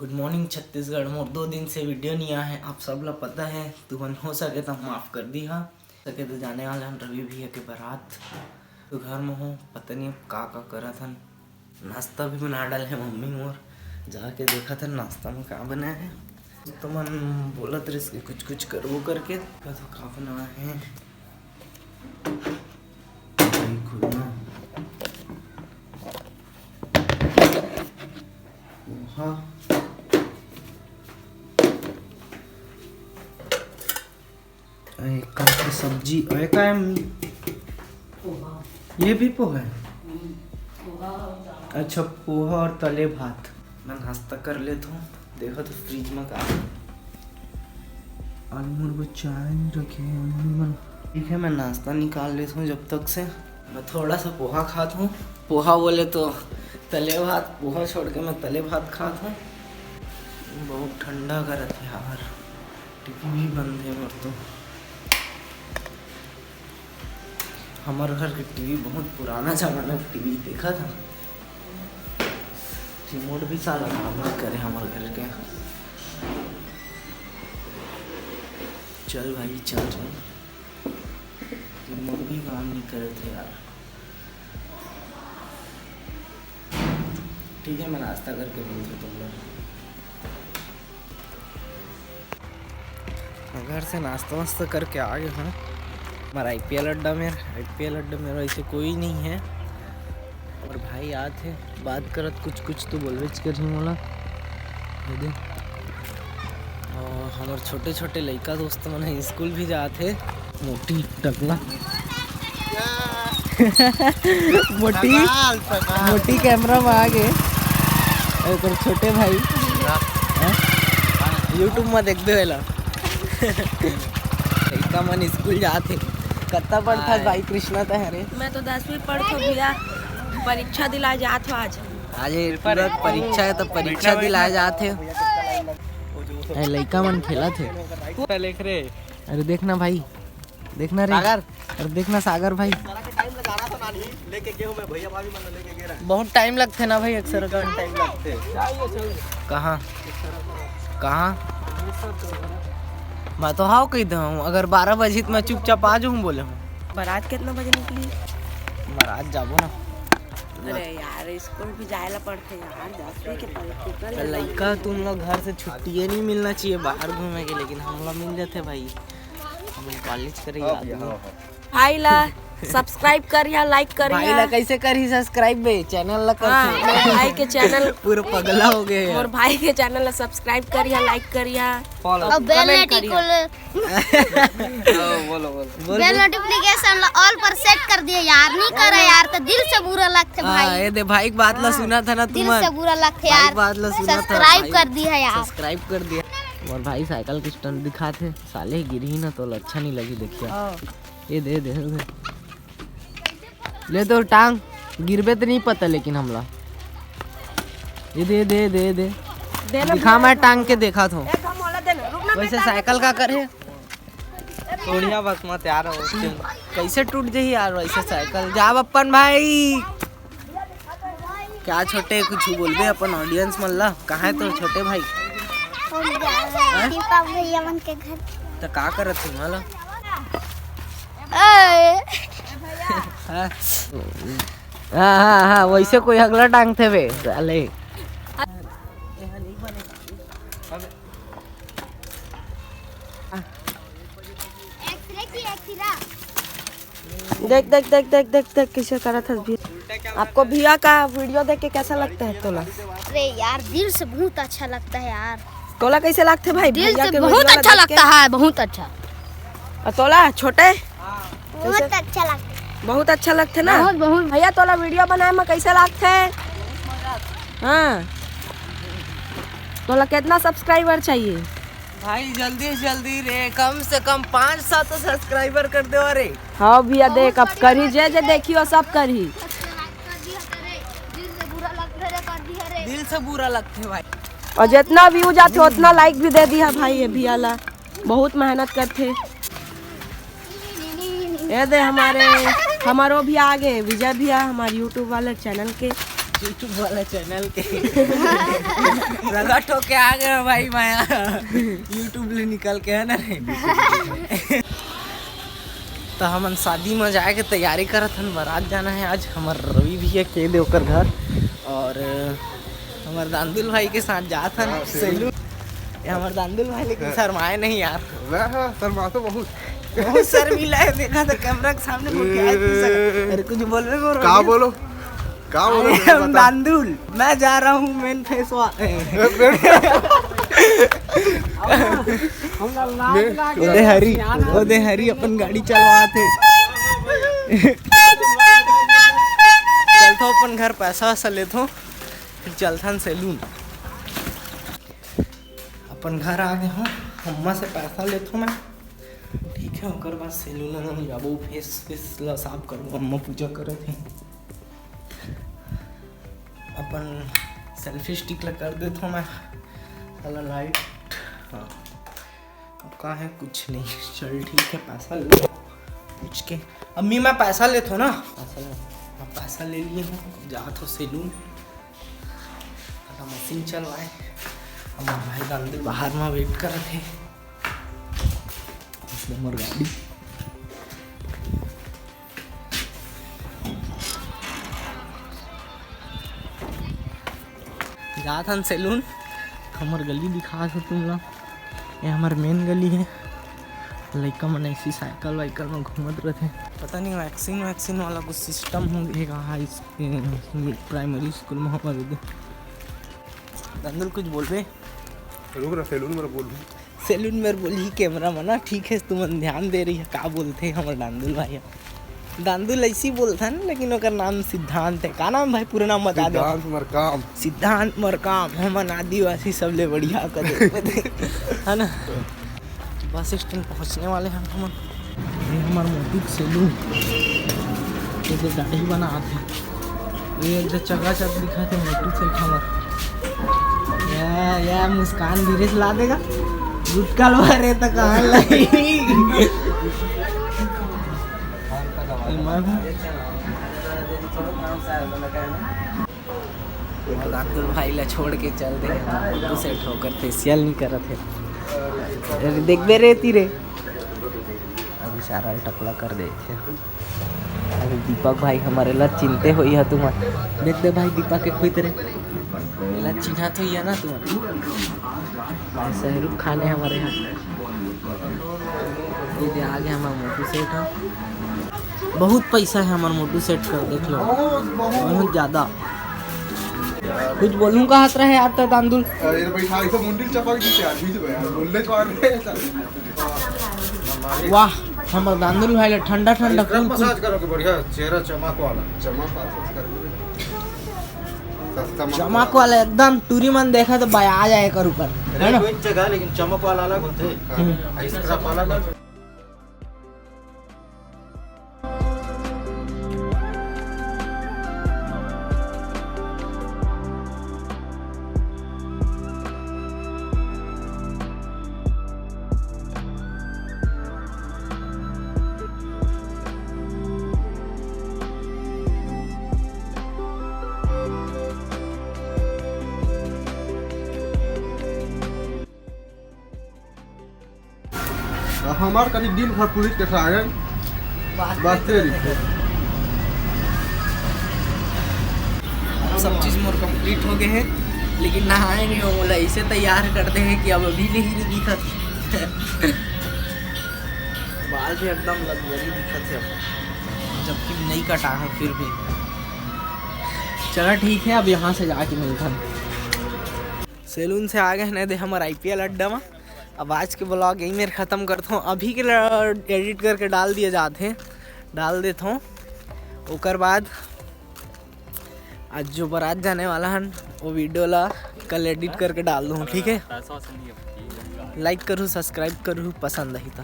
Good morning Chhattisgarh. मोर 2 दिन से video नहीं आया है, आप सब ला पता है। तुमन हो सके तो माफ़ कर दी। हाँ सके तो जाने वाला हम रवि भैया के बारात, तो घर में हो पता नहीं का करत हन। नाश्ता भी बना डाले है मम्मी मोर, जाके देखा था नाश्ता में का बना है। तो मन बोलत रहे कुछ कुछ करवो करके, तो का बना है हाँ एक सब्जी और एक ये भी पोहा है। अच्छा पोहा और तले भात। मैं नाश्ता कर लेता हूँ। देखो तो फ्रिज में का आलू चाय रखे हैं। ठीक है मैं नाश्ता निकाल लेता हूँ जब तक से। मैं थोड़ा सा पोहा खाता हूँ। पोहा बोले तो तले भात, पोहा छोड़ के मैं तले भात खाता हूँ। बहुत ठंडा करत है यार, टीवी भी बंद है मोर तो। हमारे घर की टीवी बहुत पुराना जमाना की टीवी देखा था। रिमोट भी साला काम नहीं करे हमारे घर के। चल भाई चल चल, रिमोट भी काम नहीं करे थे यार। ठीक है मैं नाश्ता करके मिलते तुम लोग। घर से नाश्ता वास्ता करके आ गए हैं। हमारा IPL अड्डा में ऐसे कोई नहीं है। और भाई आते बात करत कुछ तो बोलवेच कर मोला। और हमारे छोटे छोटे लड़का दोस्त मन स्कूल भी जाते। मोटी टकला मोटी कैमरा में आ गए। और छोटे भाई यूट्यूब में देखते वेला लड़का मन स्कूल जाते। कत्ता पढ़ता भाई कृष्णा तो है रे। मैं तो 10वीं पढ़तो भैया, परीक्षा दिला जात हो आज पूरा परीक्षा है तो परीक्षा दिला जाते। लड़का मन खेला थे। अरे देखना भाई, देखना रे सागर, अरे देखना सागर भाई। बहुत टाइम लगते ना भाई, अक्सर टाइम लगते। कहाँ मैं तो हाँ कही हूँ। अगर 12 बजे तो मैं चुपचाप आ जाऊँ बोले हूँ। बारात कितना बजे निकली? बारात जाबो ना। अरे यार स्कूल भी जाएला पड़ते यार, 10वीं के पढ़ते लड़का तुम लोग घर से छुट्टी नहीं मिलना चाहिए बाहर घूमे के, लेकिन हम लोग मिल जाते भाई। हम कॉलेज करेंगे भाई ला सब्सक्राइब करिया, लाइक करिया। भाई ला कैसे करी सब्सक्राइब बे, चैनल ला करते। भाई के चैनल पूरा पगला हो गए। और भाई के चैनल ला सब्सक्राइब करिया, लाइक करिया, और बेल नोटिफिकेशन ऑल पर सेट कर दिया यार। नहीं करे यार तो दिल से बुरा लगता भाई। ये दे भाई बात ला सुना था ना तुम, दिल से बुरा लगता यार। बात ला सुना था, सब्सक्राइब कर दिया यार, सब्सक्राइब कर दिया। और भाई साइकिल की स्टंट दिखाते साले, गिरी ना तो अच्छा नहीं लगी। देखिए ये दे ले तो टांग गिरबे तो नहीं पता, लेकिन हमला ये दे दिखा। मैं टांग के देखा था वैसे साइकिल का करे थोड़िया बस मत यार। कैसे टूट जाही यार वैसे साइकिल। जा अपन भाई क्या छोटे कुछ बोलबे अपन ऑडियंस मन ला। कहाँ है तो छोटे भाई? दीपक भैया मन के घर। तो का करत थे मला? हाँ वैसे कोई अगला टांग थे बे साले। देख कैसे करा था भैया। आपको भैया का वीडियो देख के कैसा लगता है तोला? अरे यार दिल से बहुत अच्छा लगता है यार। तोला कैसे लगते भाई? दिल से बहुत अच्छा लगता है, बहुत अच्छा। और तोला छोटे बहुत अच्छा लगता है, बहुत अच्छा लगते ना। बहुत भैया तोला वीडियो बनाए में कैसे लगते? हाँ तोला कितना सब्सक्राइबर चाहिए भाई? जल्दी रे, कम से कम 500 सब्सक्राइबर कर दो। अरे हाँ भैया देख अब करी जे देखियो सब करी। दिल से बुरा लगते भाई। और जितना व्यूज आते उतना लाइक भी दे दिया भाई। ये भैया ला बहुत मेहनत करते। ये दे हमारो भी आगे विजय भैया हमारे यूट्यूब वाले चैनल के। प्रगट होके आ गया भाई माया यूट्यूब ले निकल के है ना रे। तो हम शादी में जाए के तैयारी करत हन, बारात जाना है आज। हमार रवि भैया के दे ओकर घर और हमार दांदुल भाई के साथ जात हन सेलून। हमार दांदुल भाई लेकिन शर्माए नहीं यार। शर्मा तो बहुत शर्मीला है, देखा तो कैमरा के सामने मुड़ के आए। अरे कुछ बोल रहे हो? का बोलो हम दांदुल, मैं जा रहा हूँ मेन फेस ओदे हरी अपन गाड़ी चलवा थे। चलतो अपन घर पैसा वैसा लेतो फिर चलथन सेलून। अपन घर आ गए हो, अम्मा से पैसा लेतो मैं, ठीक है। ओकर बाद सेलून में जाबो, फेस ला साफ करबो। अम्मा पूजा करे थे, अपन सेल्फी स्टिक ला कर देता हूँ मैं। साला लाइट हाँ अब कहाँ है, कुछ नहीं। चल ठीक है, पैसा ले लो पूछ के। अम्मी मैं पैसा लेता हूँ ना, पैसा ले लिए हूँ। जात हो सेलून, मशीन चलवाए। हमारे भाई दांदुल बाहर में वेट कर रहे थे। मोर गाड़ी जात हन सेलून। हमार गली दिखा दो तुम लोग, ये हमार मेन गली है। लड़का मन ऐसी साइकिल वाइकल में घूमत रहते। पता नहीं वैक्सीन वाला कुछ सिस्टम होगा हाई प्राइमरी स्कूल में हमारे। दांदुल कुछ बोल रहे? रुक रहा, सेलून में बोल। सेलून में बोली कैमरा मना, ठीक है तुम ध्यान दे रही है। का बोलते हैं हमारे दांदुल भाई? दांदुल ऐसी बोलता है ना, लेकिन ओकर नाम सिद्धांत है। का नाम भाई? पूरा नाम बता दो। सिद्धांत मरकाम। हम आदिवासी सबले बढ़िया कर है ना। बस स्टैंड पहुंचने वाले हैं हम। ये हमार मोटू सेलून, ये गाड़ी बनाते। ये एक चकाचक दिखा थे मोटू से हमार। या मुस्कान धीरे से ला देगा। गुटका रे तो कहाँ लाई। दांदुल भाई ला छोड़ के चल दे, तो से ठोकर फेशियल नहीं करत है। अरे देख बे रे तीरे, अभी सारा टकला कर दे थे। अभी दीपक भाई हमारे ला चिंते हुई है तुम। देख दे भाई दीपक के कोई तरह ला चिन्हा तो ही है ना तुम। शाहरुख खान है हमारे यहाँ। ये आ गया हमारा मोटू सेठ है। बहुत पैसा है हमारे मोटू सेठ का, देख लो बहुत ज़्यादा। कुछ बोलूँ का हाथ रहे यार तो दांदुल। वाह हमारा दांदुल भाई ठंडा ठंडा चमक वाला एकदम टूरी मन देखा तो बया जाए कर ऊपर है ना। जगह लेकिन चमक वाला अलग होते हैं, स्क्रैप वाला अलग। हमार कभी दिन भर पुलिस के साथ सब चीज़ मोर कंप्लीट हो गए हैं, लेकिन नहाए नहीं हो बोला। इसे तैयार करते हैं कि अब अभी नहीं दिखत। बाल भी एकदम लग्जरी दिखत है, जबकि नहीं कटा है फिर भी। चलो ठीक है, अब यहाँ से जाके मिलता हूँ। सैलून से आ गए नहीं दे हमारे IPL अड्डा में। अब आज के ब्लॉग यहीं मेरे ख़त्म करता हूँ। अभी के एडिट करके डाल दिए जाते हैं, डाल देता हूँ। ओकर बाद आज जो बारात जाने वाला है वो वीडियो ला कल एडिट करके डाल दूँ, ठीक है। लाइक करूँ, सब्सक्राइब करूँ, पसंद आई तो।